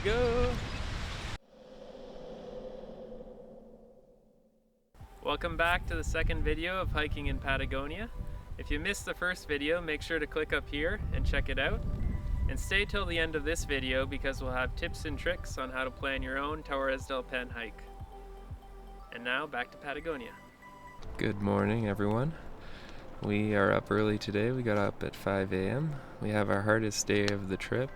go. Welcome back to the second video of hiking in Patagonia. If you missed the first video, make sure to click up here and check it out. And stay till the end of this video because we'll have tips and tricks on how to plan your own Torres del Paine hike. And now back to Patagonia. Good morning, everyone. We are up early today. We got up at 5 a.m. We have our hardest day of the trip.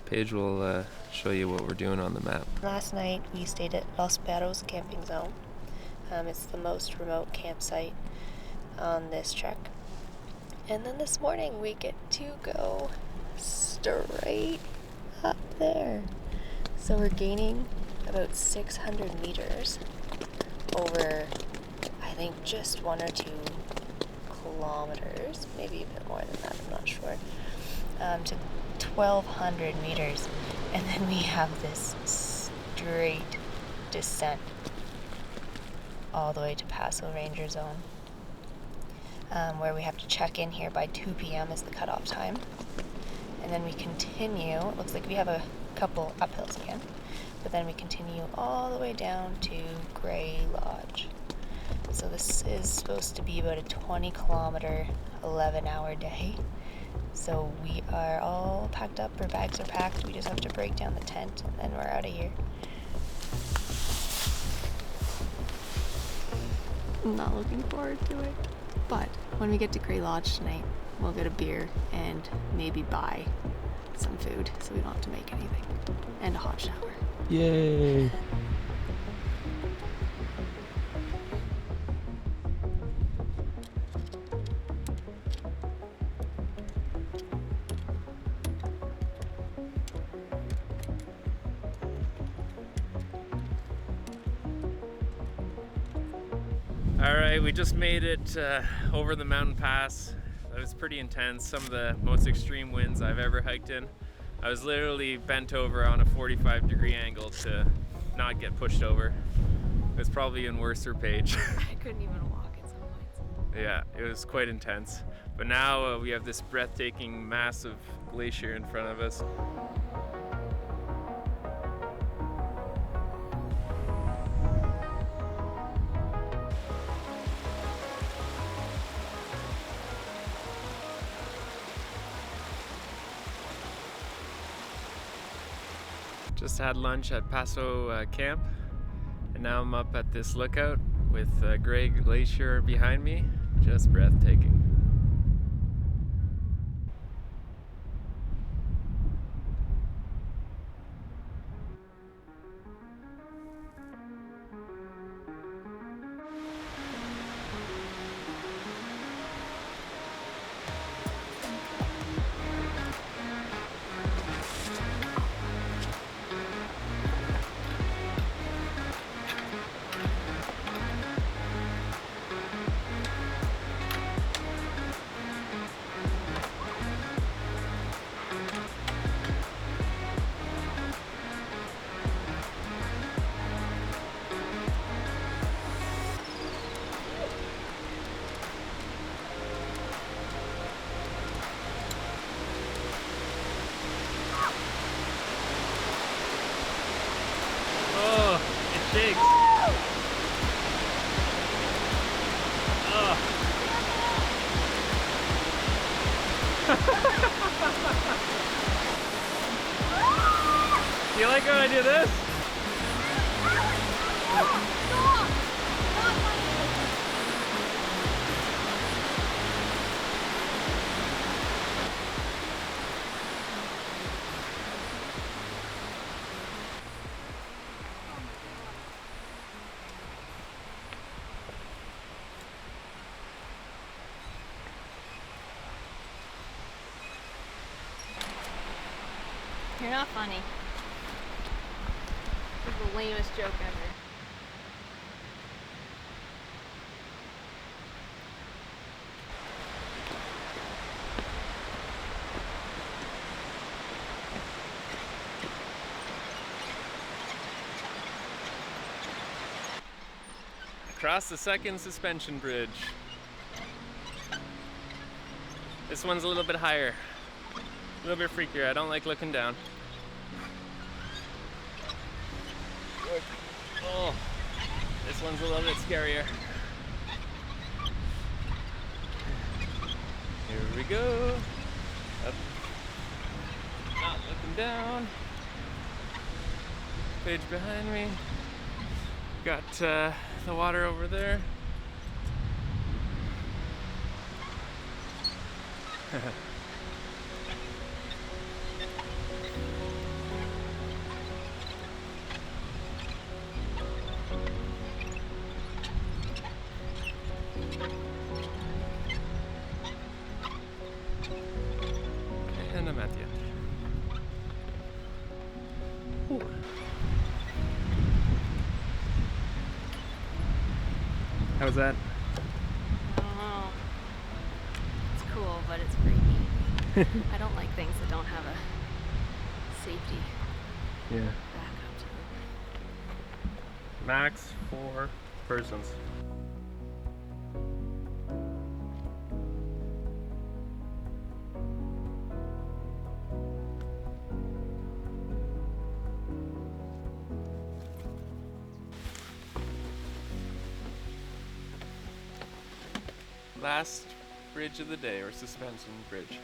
Paige will show you what we're doing on the map. Last night we stayed at Los Perros camping zone. It's the most remote campsite on this trek. And then this morning we get to go straight up there. So we're gaining about 600 meters over, I think, just 1 or 2 kilometers, maybe a bit more than that, I'm not sure, to 1,200 meters. And then we have this straight descent all the way to Paso Ranger Zone, where we have to check in here by 2 p.m. is the cutoff time. And then we continue, it looks like we have a couple uphills again, but then we continue all the way down to Gray Lodge. So this is supposed to be about a 20 kilometer, 11-hour day. So we are all packed up, our bags are packed, we just have to break down the tent and then we're out of here. I'm not looking forward to it, but when we get to Gray Lodge tonight, we'll get a beer and maybe buy some food so we don't have to make anything, and a hot shower. Yay! Alright, we just made it over the mountain pass. That was pretty intense, some of the most extreme winds I've ever hiked in. I was literally bent over on a 45-degree angle to not get pushed over. It was probably even worse for Paige. I couldn't even walk at some points. Yeah, it was quite intense. But now we have this breathtaking, massive glacier in front of us. Just had lunch at Paso Camp, and now I'm up at this lookout with Gray Glacier behind me. Just breathtaking. Shakes. Oh. You like how I do this? You're not funny. This is the lamest joke ever. Across the second suspension bridge. This one's a little bit higher. A little bit freakier. I don't like looking down. forward. Oh, this one's a little bit scarier. Here we go. Up. Not looking down. Page behind me. Got the water over there. And I'm at the end. Ooh. How's that? I don't know. It's cool, but it's creepy. I don't like things that don't have a safety backup to them. Max 4 persons. Last bridge of the day, or suspension bridge.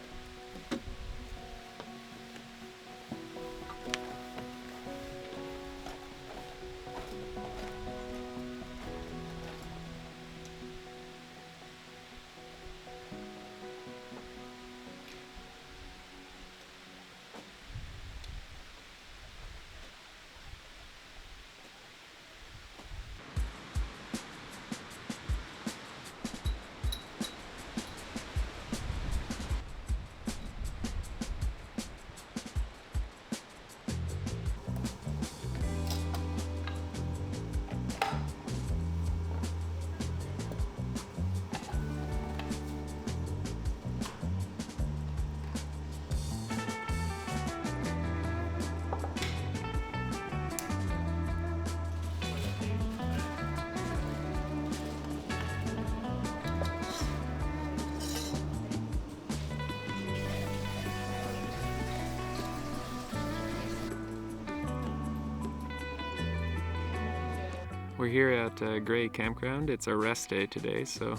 We're here at Gray Campground. It's our rest day today, so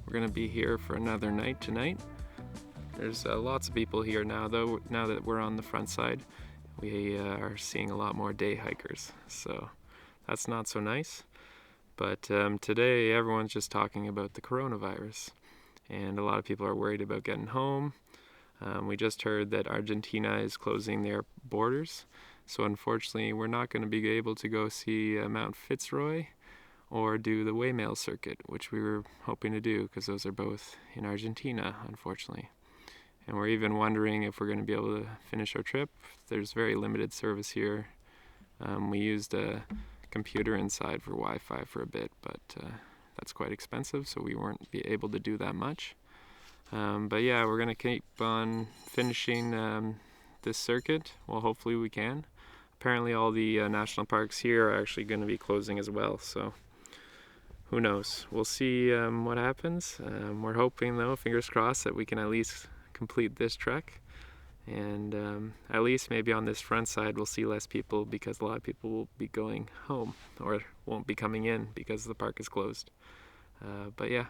we're gonna be here for another night tonight. There's lots of people here now, though. Now that we're on the front side, we are seeing a lot more day hikers, so that's not so nice. But today, everyone's just talking about the coronavirus, and a lot of people are worried about getting home. We just heard that Argentina is closing their borders. So unfortunately, we're not going to be able to go see Mount Fitzroy or do the Waymail circuit, which we were hoping to do because those are both in Argentina, unfortunately. And we're even wondering if we're going to be able to finish our trip. There's very limited service here. We used a computer inside for Wi-Fi for a bit, but that's quite expensive, so we weren't able to do that much. But yeah, we're going to keep on finishing this circuit. Well, hopefully we can. Apparently all the national parks here are actually going to be closing as well, so who knows. We'll see what happens. We're hoping, though, fingers crossed, that we can at least complete this trek, and at least maybe on this front side we'll see less people because a lot of people will be going home or won't be coming in because the park is closed. But yeah,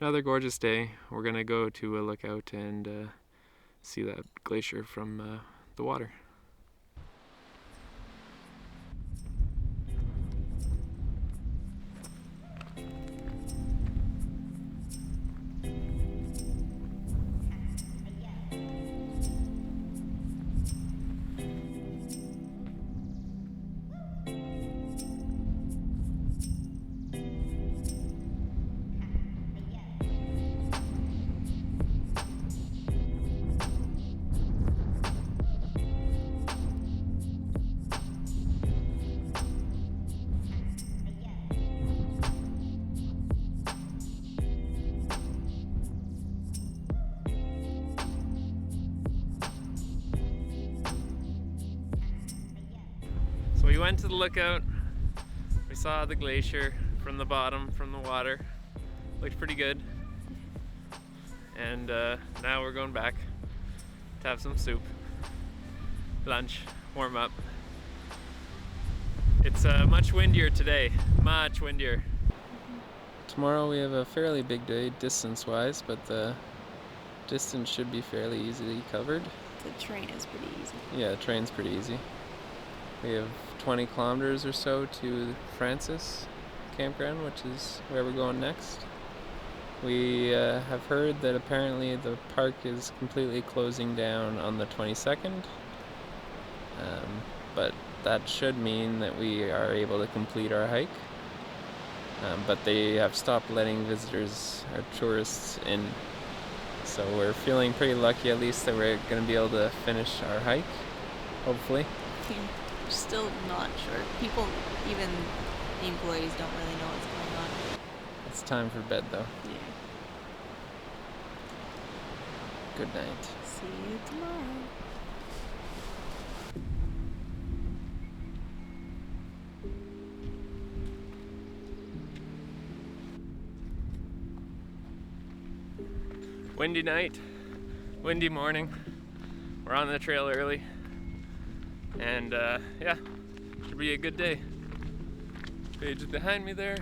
another gorgeous day. We're going to go to a lookout and see that glacier from the water. So we went to the lookout, we saw the glacier from the bottom, from the water. Looked pretty good. And now we're going back to have some soup, lunch, warm up. It's much windier today, much windier. Tomorrow we have a fairly big day distance-wise, but the distance should be fairly easily covered. The train is pretty easy. Yeah, the train's pretty easy. We have 20 kilometers or so to Francis campground, which is where we're going next. We have heard that apparently the park is completely closing down on the 22nd, but that should mean that we are able to complete our hike. But they have stopped letting visitors or tourists in. So we're feeling pretty lucky at least that we're going to be able to finish our hike, hopefully. We're still not sure. People, even the employees, don't really know what's going on. It's time for bed though. Yeah. Good night. See you tomorrow. Windy night, windy morning. We're on the trail early, and yeah, should be a good day. Paige is behind me there.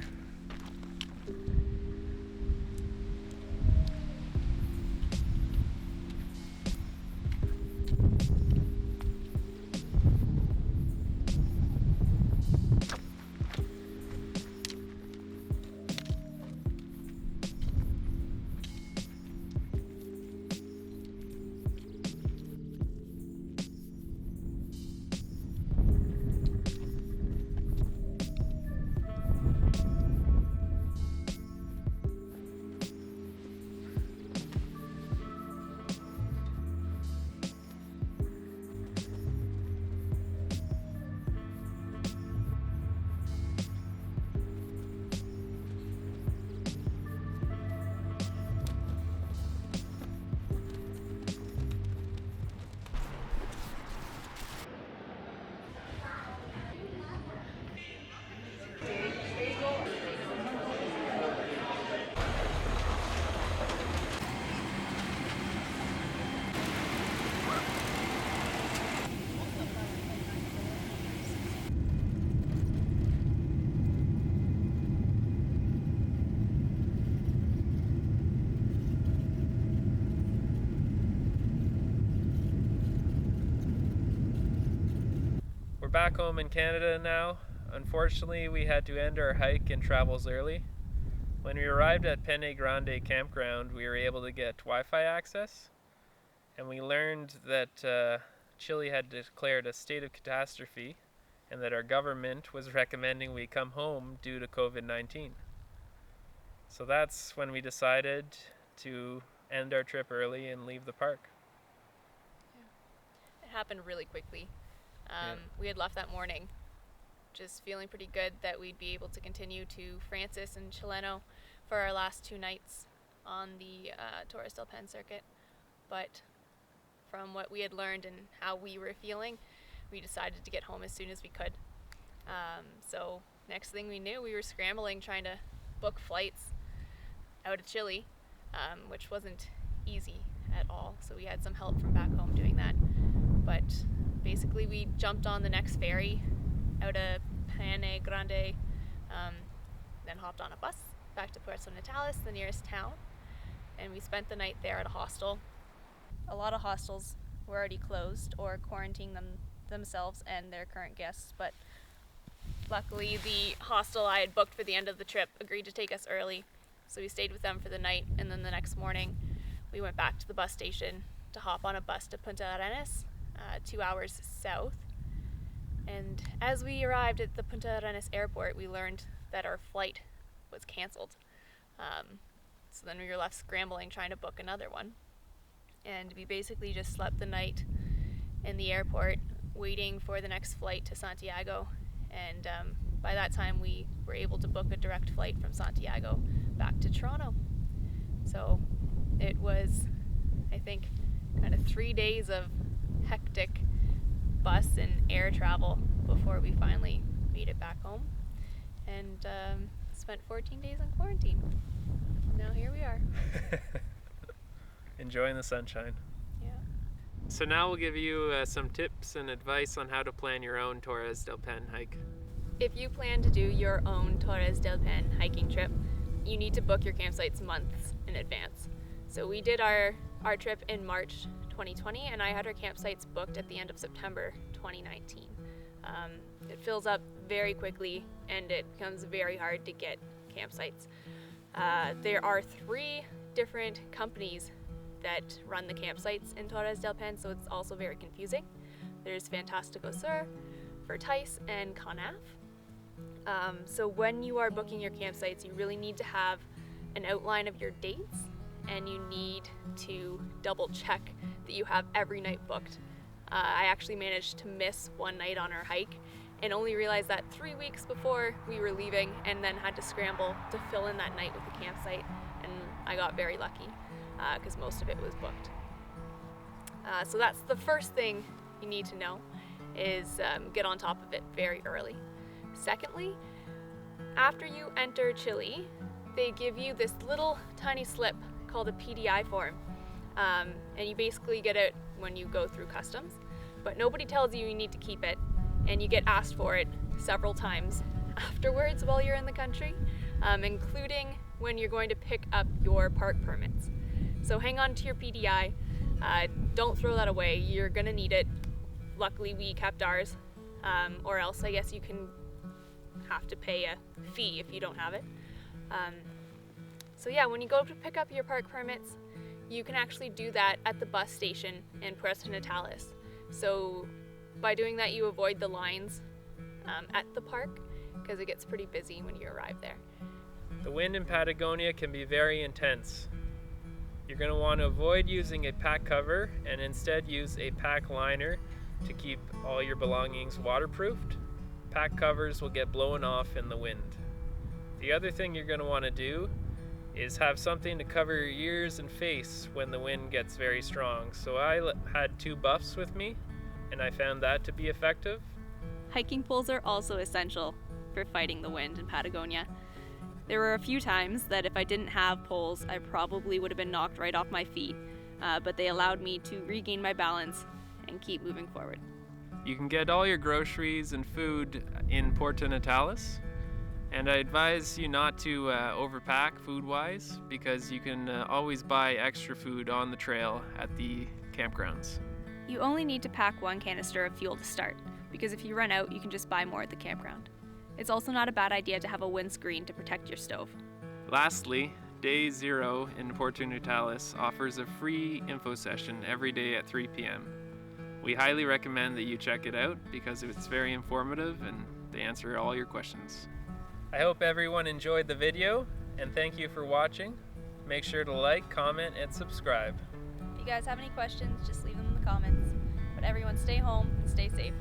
Back home in Canada now. Unfortunately, we had to end our hike and travels early. When we arrived at Pene Grande campground, we were able to get Wi-Fi access, and we learned that Chile had declared a state of catastrophe and that our government was recommending we come home due to COVID-19. So that's when we decided to end our trip early and leave the park. Yeah. It happened really quickly. We had left that morning just feeling pretty good that we'd be able to continue to Francis and Chileno for our last 2 nights on the Torres del Paine circuit. But from what we had learned and how we were feeling, we decided to get home as soon as we could. So next thing we knew, we were scrambling trying to book flights out of Chile, which wasn't easy at all. So we had some help from back home doing that. But basically we jumped on the next ferry out of Pene Grande, then hopped on a bus back to Puerto Natales, the nearest town, and we spent the night there at a hostel. A lot of hostels were already closed or quarantining themselves and their current guests, but luckily the hostel I had booked for the end of the trip agreed to take us early, so we stayed with them for the night, and then the next morning we went back to the bus station to hop on a bus to Punta Arenas, 2 hours south. And as we arrived at the Punta Arenas airport, we learned that our flight was canceled. So then we were left scrambling trying to book another one. And we basically just slept the night in the airport waiting for the next flight to Santiago. And by that time we were able to book a direct flight from Santiago back to Toronto. So it was, I think, kind of 3 days of hectic bus and air travel before we finally made it back home, and spent 14 days in quarantine. Now here we are. Enjoying the sunshine. Yeah. So now we'll give you some tips and advice on how to plan your own Torres del Paine hike. If you plan to do your own Torres del Paine hiking trip, you need to book your campsites months in advance. So we did our trip in March 2020, and I had our campsites booked at the end of September 2019. It fills up very quickly, and it becomes very hard to get campsites. There are 3 different companies that run the campsites in Torres del Paine, so it's also very confusing. There's Fantastico Sur, Vertice, and Conaf. So when you are booking your campsites, you really need to have an outline of your dates, and you need to double check that you have every night booked. I actually managed to miss one night on our hike and only realized that 3 weeks before we were leaving, and then had to scramble to fill in that night with the campsite, and I got very lucky because most of it was booked. So that's the first thing you need to know, is get on top of it very early. Secondly, after you enter Chile, they give you this little tiny slip called a PDI form, and you basically get it when you go through customs, but nobody tells you you need to keep it, and you get asked for it several times afterwards while you're in the country, including when you're going to pick up your park permits. So hang on to your PDI, don't throw that away, you're gonna need it. Luckily we kept ours, or else I guess you can have to pay a fee if you don't have it. So yeah, when you go to pick up your park permits, you can actually do that at the bus station in Puerto Natales. So by doing that, you avoid the lines at the park, because it gets pretty busy when you arrive there. The wind in Patagonia can be very intense. You're going to want to avoid using a pack cover and instead use a pack liner to keep all your belongings waterproofed. Pack covers will get blown off in the wind. The other thing you're going to want to do is have something to cover your ears and face when the wind gets very strong. So I had 2 buffs with me, and I found that to be effective. Hiking poles are also essential for fighting the wind in Patagonia. There were a few times that if I didn't have poles, I probably would have been knocked right off my feet, but they allowed me to regain my balance and keep moving forward. You can get all your groceries and food in Puerto Natales, and I advise you not to overpack food-wise, because you can always buy extra food on the trail at the campgrounds. You only need to pack 1 canister of fuel to start, because if you run out, you can just buy more at the campground. It's also not a bad idea to have a windscreen to protect your stove. Lastly, Day 0 in Puerto Natales offers a free info session every day at 3 p.m. We highly recommend that you check it out because it's very informative and they answer all your questions. I hope everyone enjoyed the video, and thank you for watching. Make sure to like, comment, and subscribe. If you guys have any questions, just leave them in the comments. But everyone stay home and stay safe.